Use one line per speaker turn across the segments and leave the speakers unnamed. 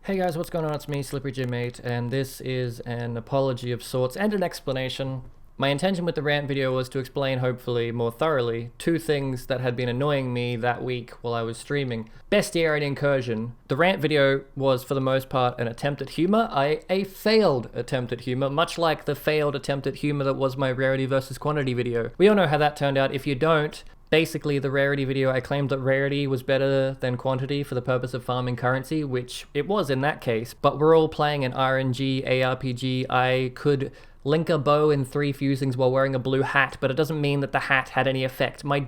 Hey guys, what's going on? It's me, Slippery Jim 8, and this is an apology of sorts and an explanation. My intention with the rant video was to explain, hopefully more thoroughly, two things that had been annoying me that week while I was streaming. Bestiary and incursion. The rant video was, for the most part, an attempt at humor. A failed attempt at humor, much like the failed attempt at humor that was my rarity versus quantity video. We all know how that turned out. If you don't, basically, the rarity video, I claimed that rarity was better than quantity for the purpose of farming currency, which it was in that case, but we're all playing an RNG ARPG. I could link a bow in 3 fusings while wearing a blue hat, but it doesn't mean that the hat had any effect. My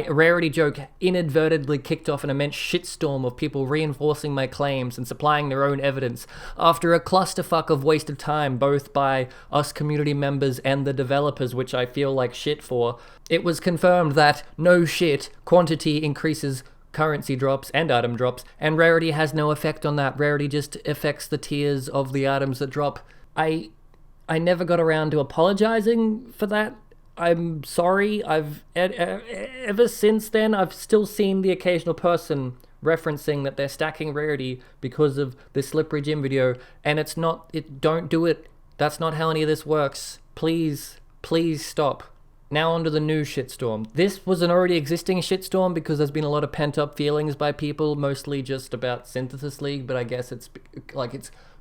rarity joke, inadvertently kicked off an immense shitstorm of people reinforcing my claims and supplying their own evidence after a clusterfuck of wasted time, both by us community members and the developers, which I feel like shit for. It was confirmed that, no shit, quantity increases currency drops and item drops, and rarity has no effect on that. Rarity just affects the tiers of the items that drop. I never got around to apologizing for that. I'm sorry. Ever since then, I've still seen the occasional person referencing that they're stacking rarity because of this Slippery Jim video, and don't do it. That's not how any of this works. Please stop. Now onto the new shitstorm. This was an already existing shitstorm because there's been a lot of pent-up feelings by people, mostly just about Synthesis League, but I guess it's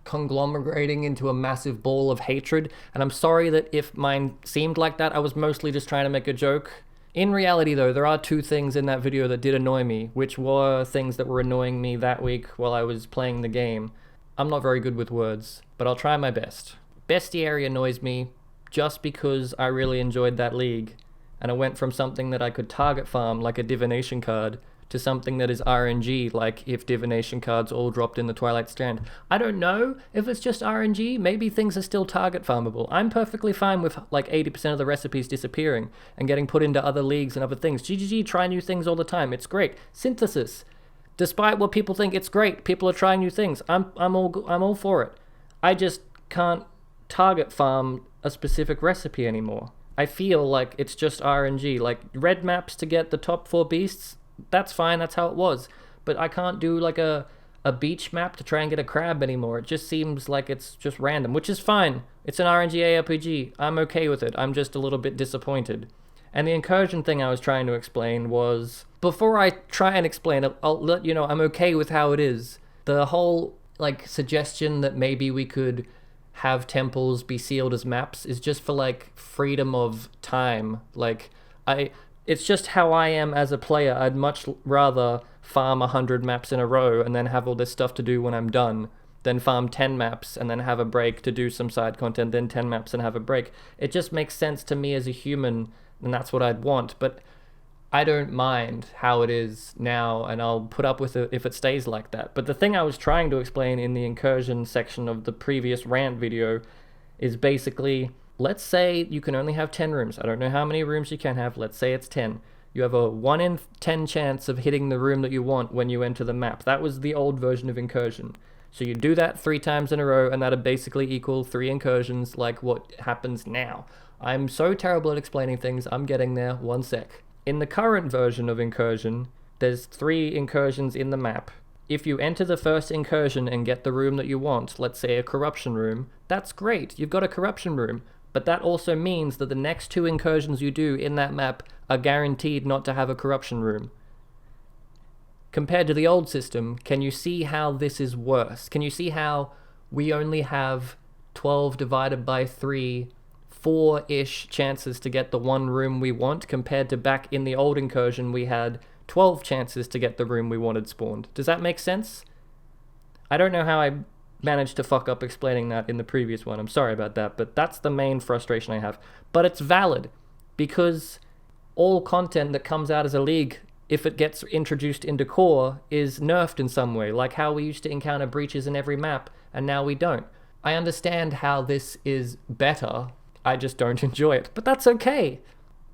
conglomerating into a massive ball of hatred, and I'm sorry that if mine seemed like that, I was mostly just trying to make a joke. In reality though, there are 2 things in that video that did annoy me, which were things that were annoying me that week while I was playing the game. I'm not very good with words, but I'll try my best. Bestiary annoys me just because I really enjoyed that league, and I went from something that I could target farm, like a divination card, to something that is RNG, like if divination cards all dropped in the Twilight Strand. I don't know if it's just RNG, maybe things are still target farmable. I'm perfectly fine with like 80% of the recipes disappearing and getting put into other leagues and other things. GGG, try new things all the time, it's great. Synthesis, despite what people think, it's great. People are trying new things. I'm all for it. I just can't target farm a specific recipe anymore. I feel like it's just RNG, like red maps to get the top 4 beasts. That's fine, that's how it was. But I can't do like a beach map to try and get a crab anymore. It just seems like it's just random, which is fine. It's an RNG ARPG. I'm okay with it. I'm just a little bit disappointed. And the incursion thing I was trying to explain was, before I try and explain it, I'll let you know I'm okay with how it is. The whole like suggestion that maybe we could have temples be sealed as maps is just for like freedom of time. It's just how I am as a player. I'd much rather farm 100 maps in a row and then have all this stuff to do when I'm done than farm 10 maps and then have a break to do some side content, then 10 maps and have a break. It just makes sense to me as a human, and that's what I'd want. But I don't mind how it is now, and I'll put up with it if it stays like that. But the thing I was trying to explain in the incursion section of the previous rant video is basically, let's say you can only have 10 rooms. I don't know how many rooms you can have. Let's say it's 10. You have a 1 in 10 chance of hitting the room that you want when you enter the map. That was the old version of incursion. So you do that 3 times in a row, and that'd basically equal 3 incursions, like what happens now. I'm so terrible at explaining things. I'm getting there. 1 sec. In the current version of incursion, there's 3 incursions in the map. If you enter the first incursion and get the room that you want, let's say a corruption room, that's great. You've got a corruption room. But that also means that the next 2 incursions you do in that map are guaranteed not to have a corruption room. Compared to the old system, can you see how this is worse? Can you see how we only have 12 divided by 3, 4-ish chances to get the 1 room we want, compared to back in the old incursion we had 12 chances to get the room we wanted spawned? Does that make sense? I don't know how I managed to fuck up explaining that in the previous one. I'm sorry about that, but that's the main frustration I have. But it's valid, because all content that comes out as a league, if it gets introduced into core, is nerfed in some way, like how we used to encounter breaches in every map, and now we don't. I understand how this is better, I just don't enjoy it, but that's okay.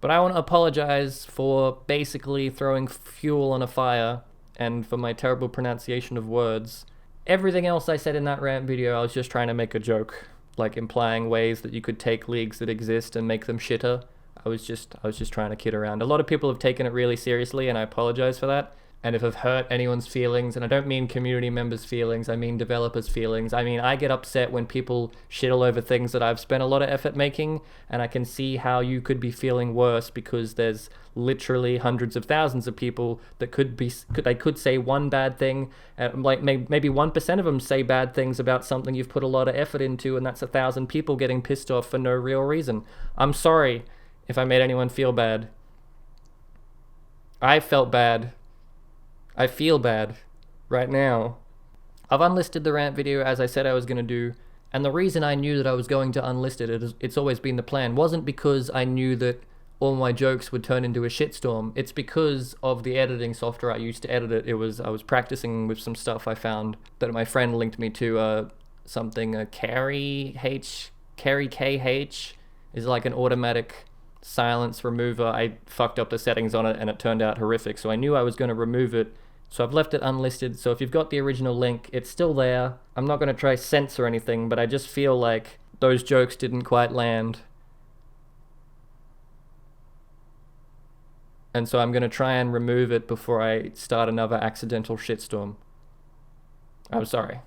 But I want to apologize for basically throwing fuel on a fire, and for my terrible pronunciation of words. Everything else I said in that rant video, I was just trying to make a joke, like implying ways that you could take leagues that exist and make them shitter. I was just trying to kid around. A lot of people have taken it really seriously, and I apologize for that. And if I've hurt anyone's feelings, and I don't mean community members' feelings, I mean developers' feelings. I mean, I get upset when people shit all over things that I've spent a lot of effort making, and I can see how you could be feeling worse because there's literally hundreds of thousands of people that could say one bad thing, like maybe 1% of them say bad things about something you've put a lot of effort into, and that's 1,000 people getting pissed off for no real reason. I'm sorry if I made anyone feel bad. I felt bad. I feel bad right now. I've unlisted the rant video as I said I was going to do, and the reason I knew that I was going to unlist it's always been the plan, wasn't because I knew that all my jokes would turn into a shitstorm. It's because of the editing software I used to edit it. I was practicing with some stuff I found that my friend linked me to, Carry KH is like an automatic silence remover. I fucked up the settings on it and it turned out horrific, so I knew I was going to remove it. So I've left it unlisted, so if you've got the original link, it's still there. I'm not going to try censor anything, but I just feel like those jokes didn't quite land. And so I'm going to try and remove it before I start another accidental shitstorm. I'm sorry.